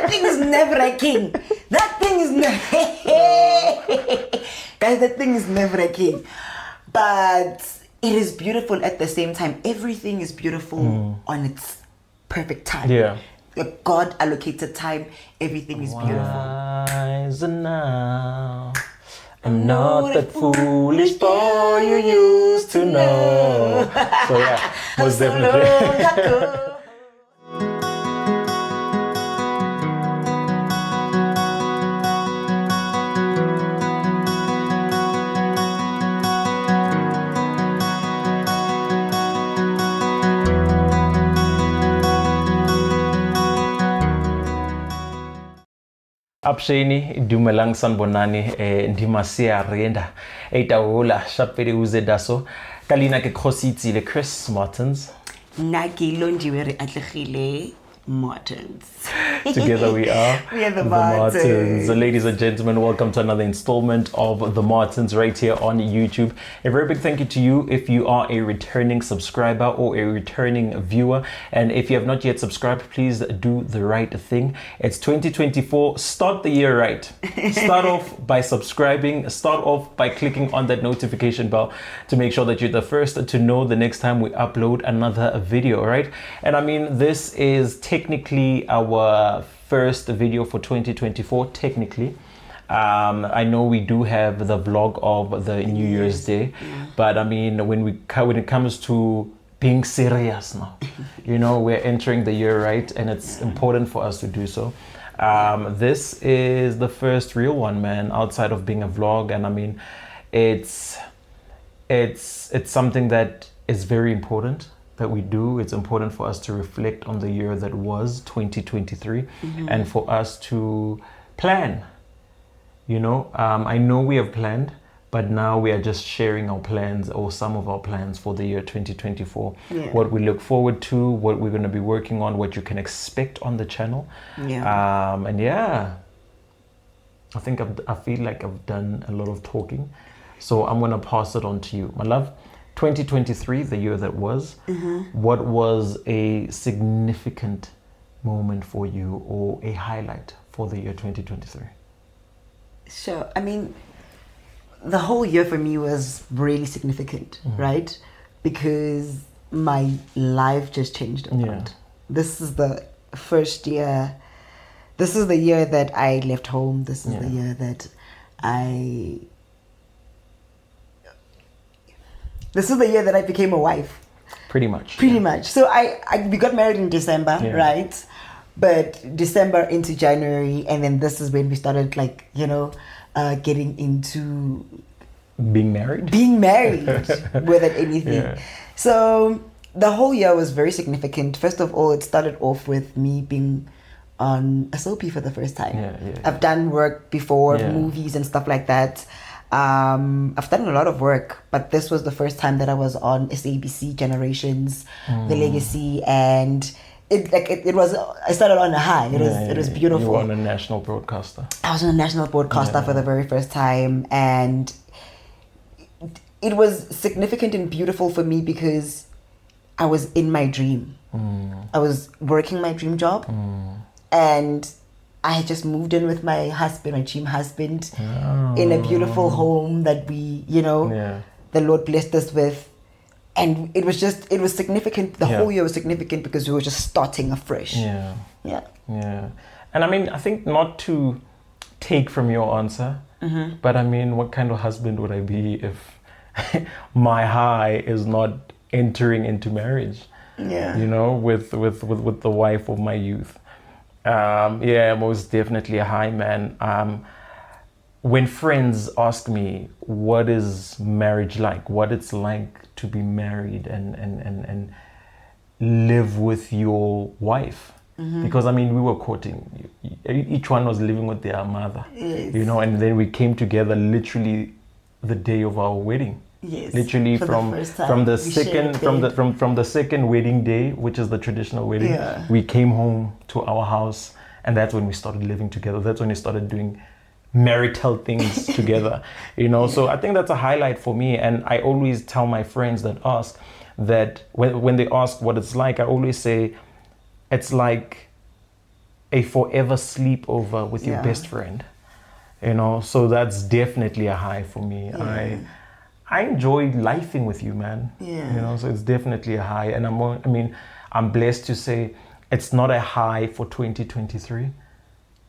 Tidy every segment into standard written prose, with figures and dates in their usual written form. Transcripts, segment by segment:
That thing is nerve-wracking. That thing is guys, that thing is nerve-wracking. But it is beautiful at the same time. Everything is beautiful on its perfect time. Yeah. Like God allocated time, everything is beautiful. Wise now. I'm not that foolish boy you used to know. So yeah, most definitely. Absheni dumelang sanbonani ndimasia renda etaola shapere uze daso kalina ke Kgosi le Chris Martiens. Naki Londi Martiens. Together we are the Martiens. So ladies and gentlemen, welcome to another installment of The Martiens right here on YouTube. A very big thank you to you if you are a returning subscriber or a returning viewer. And if you have not yet subscribed, please do the right thing. It's 2024. Start the year right. Start off by subscribing. Start off by clicking on that notification bell to make sure that you're the first to know the next time we upload another video, right? And I mean, this is technically our first video for 2024, technically. I know we do have the vlog of the New Year's Day, but I mean, when it comes to being serious now, you know, we're entering the year right, and it's important for us to do so. This is the first real one, man, outside of being a vlog, and I mean, it's something that is very important that we do. It's important for us to reflect on the year that was 2023 and for us to plan. You know, I know we have planned, but now we are just sharing our plans or some of our plans for the year 2024. What we look forward to, what we're going to be working on, what you can expect on the channel. And yeah, I feel like I've done a lot of talking, so I'm going to pass it on to you, my love. 2023, the year that was, what was a significant moment for you or a highlight for the year 2023? Sure. I mean, the whole year for me was really significant, right? Because my life just changed a lot. This is the first year. This is the year that I left home. This is the year that This is the year that I became a wife. Pretty much. So we got married in December, right? But December into January, and then this is when we started, like, you know, getting into being married without anything. So the whole year was very significant. First of all, it started off with me being on a soapy for the first time. I've done work before, movies and stuff like that. I've done a lot of work, but this was the first time that I was on SABC Generations, The Legacy, and it was. I started on a high. It was beautiful. You were on a national broadcaster. I was on a national broadcaster for the very first time, and it was significant and beautiful for me because I was in my dream. I was working my dream job, and I had just moved in with my husband, my dream husband, in a beautiful home that we, you know, the Lord blessed us with. And it was significant. The whole year was significant because we were just starting afresh. And I mean, I think not to take from your answer, but I mean, what kind of husband would I be if my high is not entering into marriage? You know, with the wife of my youth. Most definitely a high, man. When friends ask me what is marriage like, what it's like to be married and live with your wife, because I mean, we were courting, each one was living with their mother, you know, and then we came together literally the day of our wedding. Literally from the second wedding day, which is the traditional wedding, we came home to our house, and that's when we started living together. That's when we started doing marital things together, you know. So I think that's a highlight for me, and I always tell my friends that ask that when they ask what it's like, I always say it's like a forever sleepover with your best friend. You know, so that's definitely a high for me. Yeah. I enjoy lifing with you, man. Yeah. You know, so it's definitely a high. And I'm blessed to say it's not a high for 2023,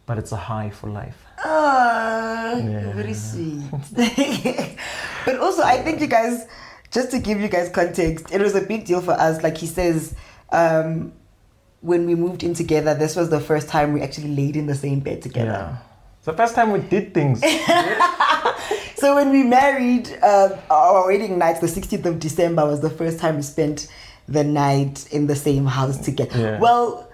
but it's a high for life. Very sweet. But also, I think you guys, just to give you guys context, it was a big deal for us. Like he says, when we moved in together, this was the first time we actually laid in the same bed together. Yeah. It's the first time we did things. So when we married, our wedding night, the 16th of December, was the first time we spent the night in the same house together. Yeah. Well,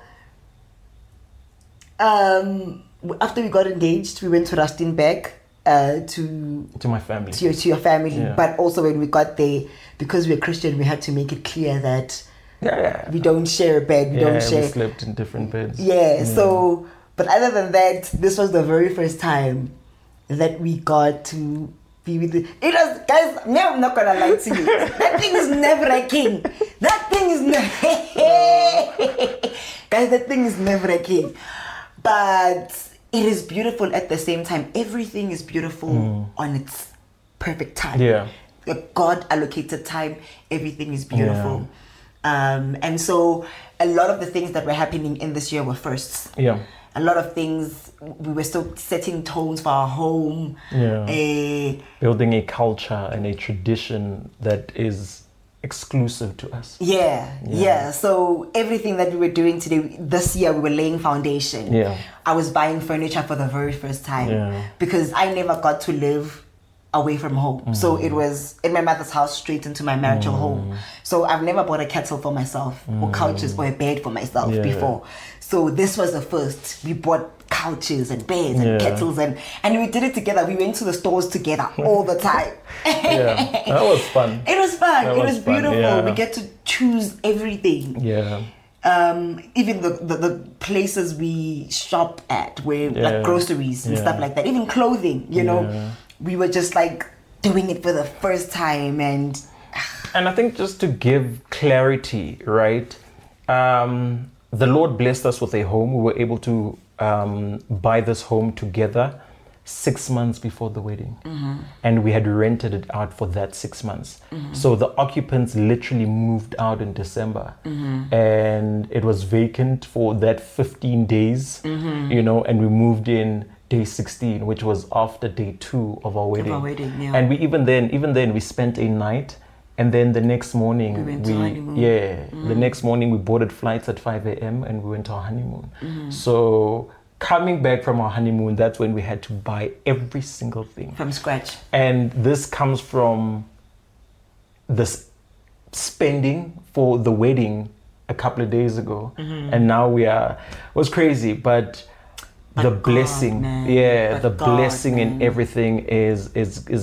after we got engaged, we went to Rustenburg to my family. To your family. Yeah. But also when we got there, because we're Christian, we had to make it clear that we don't share a bed. We slept in different beds. Yeah. So, but other than that, this was the very first time that we got to be with it. It was, guys, I'm not gonna lie to you. That thing is nerve-wracking. That thing is guys, that thing is nerve-wracking. But it is beautiful at the same time. Everything is beautiful on its perfect time. Yeah. The God allocated time, everything is beautiful. And so a lot of the things that were happening in this year were firsts. Yeah. A lot of things, we were still setting tones for our home. Building a culture and a tradition that is exclusive to us. Yeah. So everything that we were doing this year, we were laying foundation. Yeah. I was buying furniture for the very first time because I never got to live away from home. So it was in my mother's house straight into my marital home. So I've never bought a kettle for myself or couches or a bed for myself before. So this was the first. We bought couches and beds and kettles and we did it together. We went to the stores together all the time. That was fun. It was fun. It was fun, beautiful. We get to choose everything. Yeah. Even the places we shop at, where like groceries and stuff like that, even clothing, you know, we were just like doing it for the first time. And I think just to give clarity, right? The Lord blessed us with a home. We were able to buy this home together 6 months before the wedding. And we had rented it out for that 6 months. So the occupants literally moved out in December. And it was vacant for that 15 days, you know, and we moved in day 16, which was after day 2 of our wedding. And we even then we spent a night. And then the next morning, the next morning we boarded flights at 5 a.m. and we went to our honeymoon. So coming back from our honeymoon, that's when we had to buy every single thing. From scratch. And this comes from this spending for the wedding a couple of days ago. And now it was crazy, but the God, blessing, man. the blessing in everything is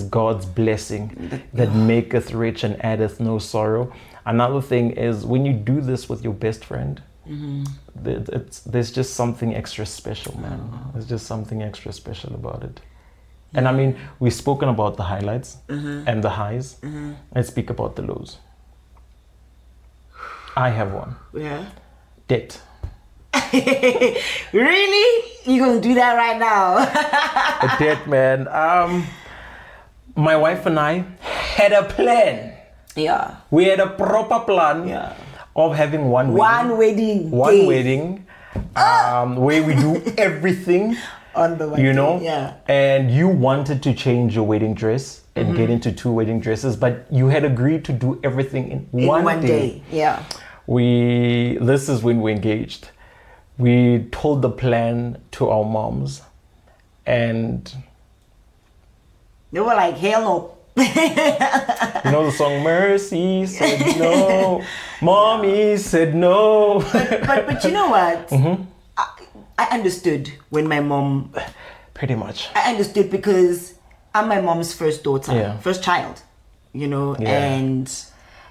God's blessing that maketh rich and addeth no sorrow. Another thing is when you do this with your best friend, there's just something extra special, man. There's just something extra special about it. And I mean, we've spoken about the highlights and the highs. Let's speak about the lows. I have one. Yeah. Debt. Really? You gonna do that right now? A debt, man. My wife and I had a plan. Yeah. We had a proper plan of having one wedding, where we do everything on the wedding, you know. And you wanted to change your wedding dress and get into 2 wedding dresses, but you had agreed to do everything in one day. This is when we engaged. We told the plan to our moms, and they were like, hell no. You know the song, Mercy said no, Mommy said no. But you know what? I understood when my mom... Pretty much. I understood because I'm my mom's first daughter, first child, you know, and...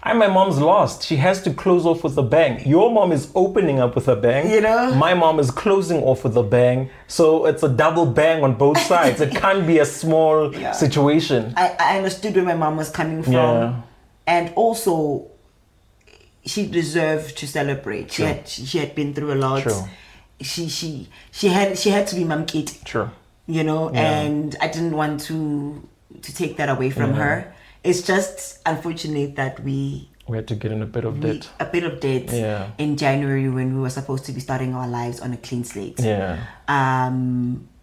And my mom's lost. She has to close off with a bang. Your mom is opening up with a bang. You know? My mom is closing off with a bang. So it's a double bang on both sides. It can't be a small situation. I understood where my mom was coming from. And also, she deserved to celebrate. She had been through a lot. she had to be Mom Kate. True. And I didn't want to take that away from her. It's just unfortunate that we had to get in a bit of debt. In January when we were supposed to be starting our lives on a clean slate.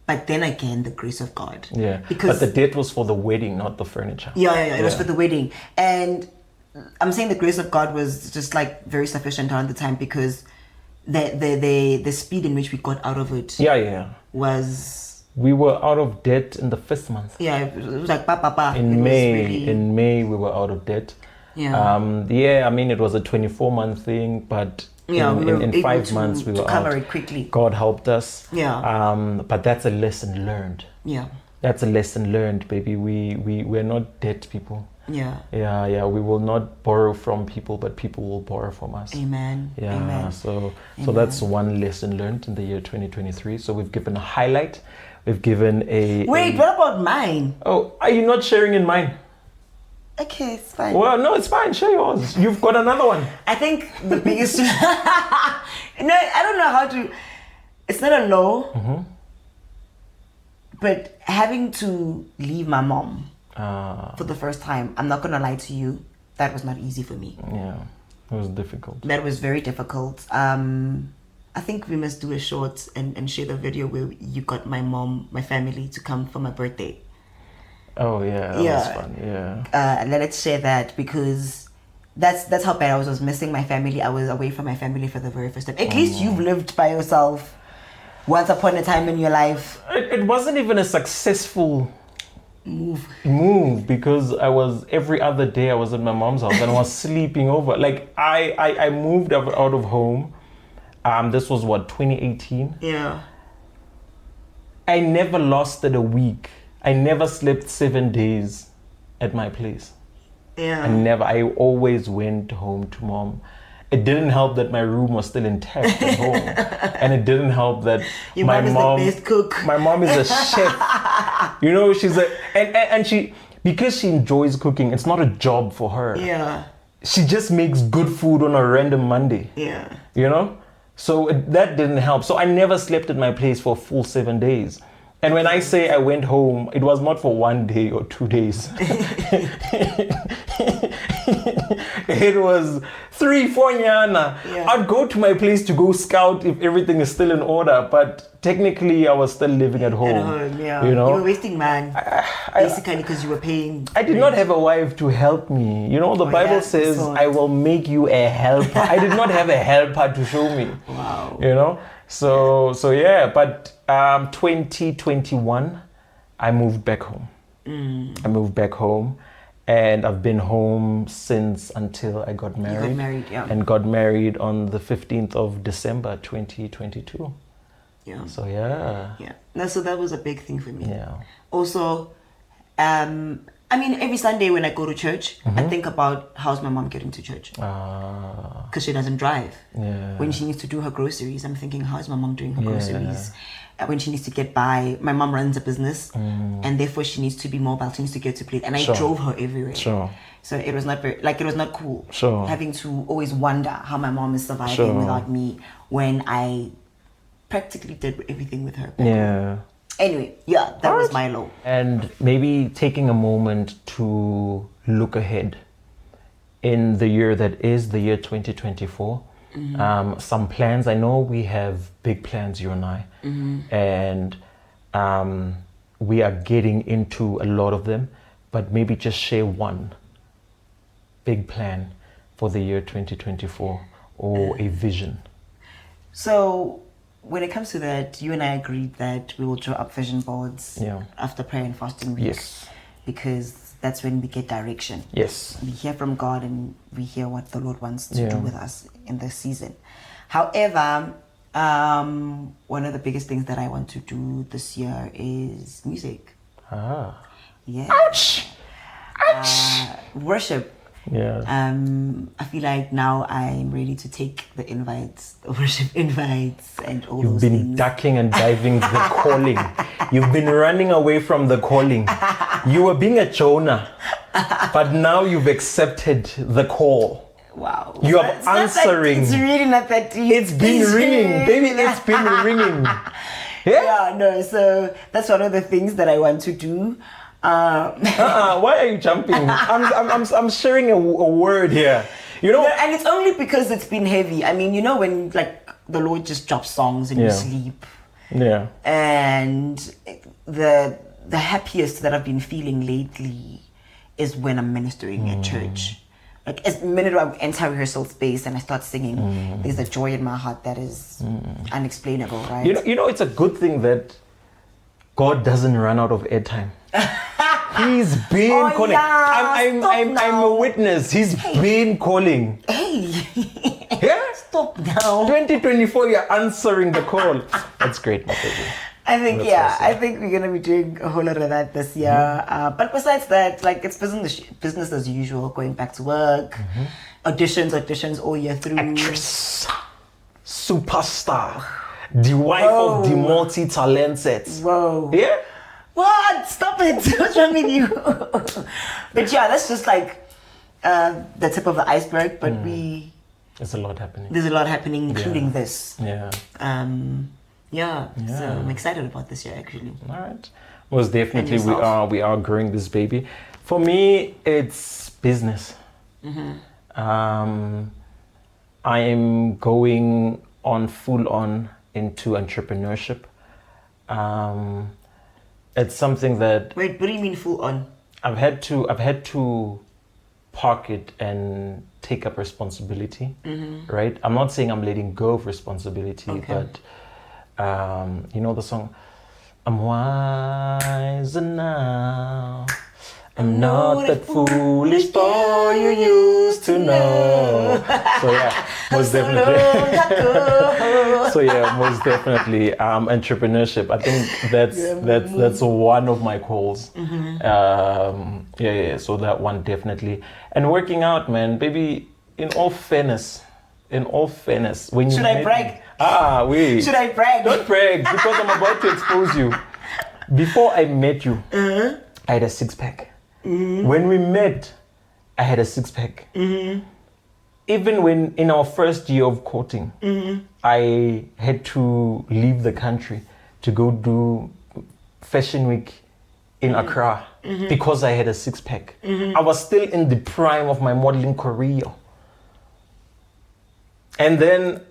But then again, the grace of God. But the debt was for the wedding, not the furniture. It was for the wedding. And I'm saying the grace of God was just like very sufficient around the time, because the speed in which we got out of it was... We were out of debt in the first month. It was like In May we were out of debt. I mean, it was a 24-month thing, but in 5 months we were cover out. It quickly. God helped us. But that's a lesson learned. That's a lesson learned, baby. We're not debt people. We will not borrow from people, but people will borrow from us. Amen. So that's one lesson learned in the year 2023. So we've given a highlight. We've given a... Wait, what about mine? Oh, are you not sharing in mine? Okay, it's fine. Well, no, it's fine. Share yours. You've got another one. I think the biggest... I don't know how to... It's not a low, but having to leave my mom for the first time, I'm not going to lie to you, that was not easy for me. Yeah, it was difficult. That was very difficult. I think we must do a short and share the video where you got my family to come for my birthday. Oh yeah, that was fun. And let's share that, because that's how bad I was missing my family. I was away from my family for the very first time. At least you've lived by yourself once upon a time in your life. It wasn't even a successful move, because every other day I was at my mom's house and I was sleeping over. Like I moved out of home. This was 2018. I never lasted a week. I never slept 7 days at my place. I always went home to mom. It didn't help that my room was still intact at home. And it didn't help that my mom is the best cook. My mom is a chef. She's and she, because she enjoys cooking, it's not a job for her. She just makes good food on a random Monday. So that didn't help. So I never slept at my place for a full 7 days. And when I say I went home, it was not for 1 day or 2 days. It was 3-4 nyana. I'd go to my place to go scout if everything is still in order, but technically I was still living at home. You were wasting man, basically, because you were paying. I did not have a wife to help me. The Bible says, I will make you a helper. I did not have a helper to show me. Wow. But 2021, I moved back home. And I've been home since until I got married. You got married, And got married on the 15th of December, 2022. So, So that was a big thing for me. Also, every Sunday when I go to church, I think about how's my mom getting to church. Because she doesn't drive. When she needs to do her groceries, I'm thinking, how's my mom doing her groceries? When she needs to get by, my mom runs a business, and therefore she needs to be mobile. She needs to get to place, and I drove her everywhere. So it was not it was not cool. Having to always wonder how my mom is surviving without me, when I practically did everything with her. Anyway, that was my low. And maybe taking a moment to look ahead in the year that is the year 2024. Some plans. I know we have big plans, you and I, and we are getting into a lot of them, but maybe just share one big plan for the year 2024 or a vision. So when it comes to that, you and I agreed that we will draw up vision boards after prayer and fasting weeks, because that's when we get direction. We hear from God and we hear what the Lord wants to do with us in this season. However, one of the biggest things that I want to do this year is music. Ouch! Worship. I feel like now I'm ready to take the invites, the worship invites, and all those things. You've been ducking and diving the calling. You've been running away from the calling. You were being a Jonah, but now you've accepted the call. Wow. You are It's not that- answering. it's really not that deep. It's been ringing, baby. It's been ringing. Yeah, no. So that's one of the things that I want to do. Why are you jumping? I'm sharing a word here. You know, And it's only because it's been heavy. I mean, you know, when like the Lord just drops songs and you sleep. Yeah. And the happiest that I've been feeling lately is when I'm ministering at church. Like as the minute I enter rehearsal space and I start singing, there's a joy in my heart that is unexplainable, right? You know, it's a good thing that God doesn't run out of airtime. He's been calling. Yeah, I'm a witness. He's been calling. Hey, Yeah. stop now. 2024, you're answering the call. That's great, my baby. I think That's awesome. awesome. I think we're gonna be doing a whole lot of that this year. But besides that, like it's business as usual. Going back to work, auditions all year through. Actress, superstar, the wife of the multi-talented. Whoa. Yeah. What? Stop it! What's wrong with you? But yeah, that's just like the tip of the iceberg. But There's a lot happening. there's a lot happening, including this. Yeah. Yeah. So Yeah. I'm excited about this year, actually. All right. Most definitely, And yourself? we are growing this baby. For me, it's business. I am going on full on into entrepreneurship. It's something that Wait, what do you mean full on? I've had to park it and take up responsibility, right? I'm not saying I'm letting go of responsibility, Okay. but you know the song, I'm wiser now. I'm not that foolish boy you used to know. So yeah, most definitely. So yeah, most definitely. Entrepreneurship. I think that's one of my goals. Yeah. So that one definitely. And working out, man, baby. In all fairness, when you Should I brag? Wait. Should I brag? Don't brag because I'm about to expose you. Before I met you, I had a six-pack. When we met, I had a six-pack. Even when in our first year of courting, I had to leave the country to go do Fashion Week in Accra because I had a six-pack. I was still in the prime of my modeling career. And then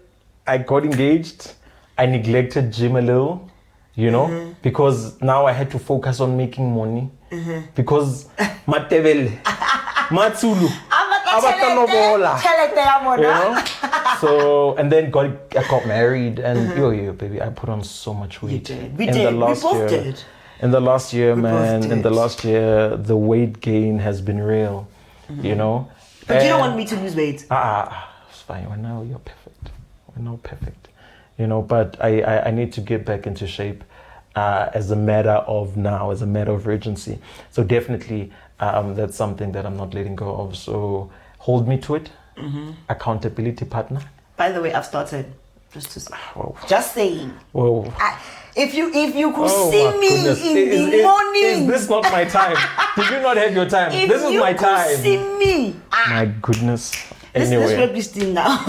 I got engaged. I neglected gym a little, you know, because now I had to focus on making money. Because Matebele, Matsulu, you know. So and then I got married and yo baby, I put on so much weight. You did. We did. We both did. In the last year, We both man, in the did. last year, the weight gain has been real, you know. But you don't want me to lose weight. It's fine. Well, now you're perfect. We're now perfect, you know. But I need to get back into shape. As a matter of urgency. So definitely that's something that I'm not letting go of. So hold me to it. Accountability partner. By the way, I've started. Just to say. Whoa. Just saying. Whoa. If you could Oh, see my me goodness. in the morning. Is this not my time? Did you not have your time? If This is you my could time. see me. My goodness. Let's Anyway. wrap this thing now.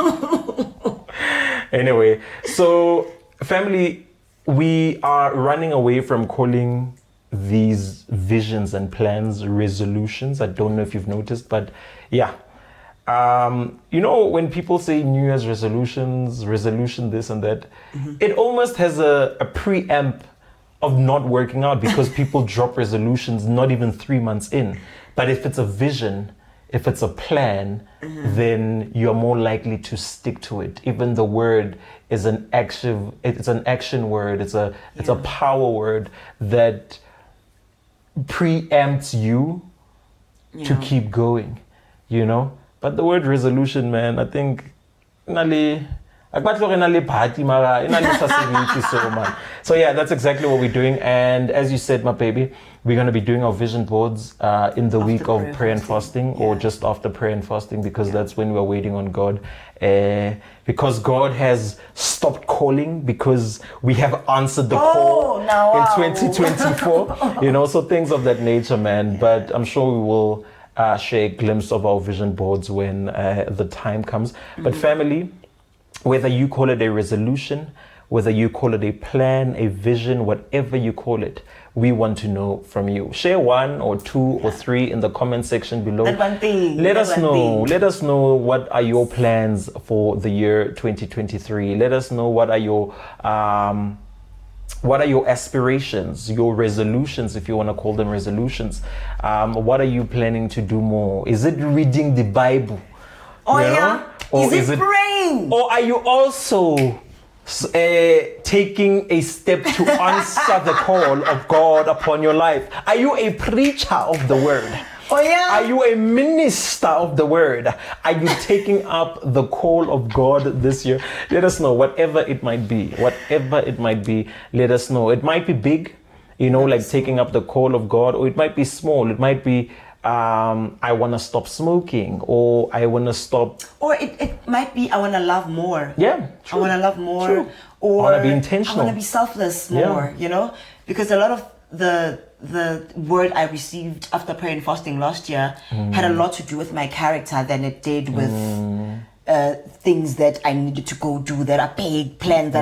Anyway, so family, we are running away from calling these visions and plans resolutions. I don't know if you've noticed, but yeah. You know, when people say New Year's resolution this and that, it almost has a preamp of not working out because people drop resolutions not even 3 months in. But if it's a vision, if it's a plan, then you're more likely to stick to it. Even the word is an action word. It's a power word that preempts you to keep going, you know? But the word resolution, man, I think so yeah, that's exactly what we're doing. And as you said, my baby, we're going to be doing our vision boards in the week of prayer and fasting, or just after prayer and fasting, because that's when we're waiting on God. Because God has stopped calling, because we have answered the call in 2024. You know, so things of that nature, man. But I'm sure we will share a glimpse of our vision boards when the time comes. But family, whether you call it a resolution, whether you call it a plan, a vision, whatever you call it, we want to know from you. Share 1 or 2 or 3 in the comment section below. That one thing. Let us know. Let us know what are your plans for the year 2023. Let us know what are your aspirations, your resolutions, if you want to call them resolutions. What are you planning to do more? Is it reading the Bible? Oh, yeah. Or is it praying? Or are you also taking a step to answer the call of God upon your life? Are you a preacher of the word? Oh, yeah. Are you a minister of the word? Are you taking up the call of God this year? Let us know, whatever it might be. Whatever it might be, let us know. It might be big, like taking up the call of God, or it might be small. It might be, I want to stop smoking, or I want to stop. Or it might be, I want to love more. Yeah, true. I want to love more. True. Or I want to be intentional. I want to be selfless more, because a lot of the word I received after prayer and fasting last year had a lot to do with my character than it did with things that I needed to go do that are big plans.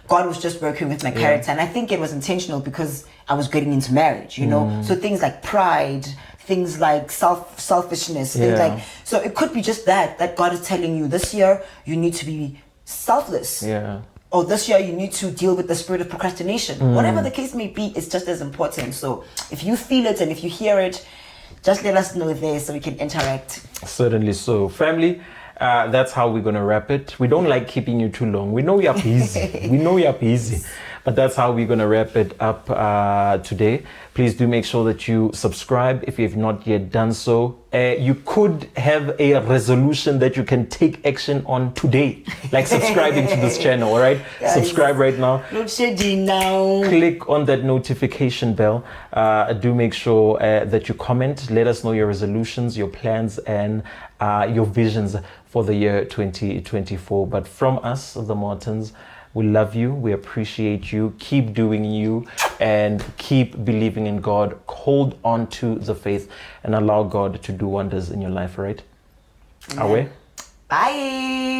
God was just working with my character, and I think it was intentional because I was getting into marriage. So things like pride, things like selfishness, things like, so it could be just that God is telling you this year you need to be selfless. Yeah. Or this year you need to deal with the spirit of procrastination. Whatever the case may be, it's just as important. So if you feel it and if you hear it, just let us know there so we can interact. Certainly so. Family, that's how we're going to wrap it. We don't like keeping you too long. We know you're busy. But that's how we're going to wrap it up today. Please do make sure that you subscribe if you have not yet done so. You could have a resolution that you can take action on today, like subscribing to this channel, all right? Guys, subscribe right now. Click on that notification bell. Do make sure that you comment. Let us know your resolutions, your plans, and your visions for the year 2024. But from us, the Martens, we love you. We appreciate you. Keep doing you and keep believing in God. Hold on to the faith and allow God to do wonders in your life, right? Away. Bye.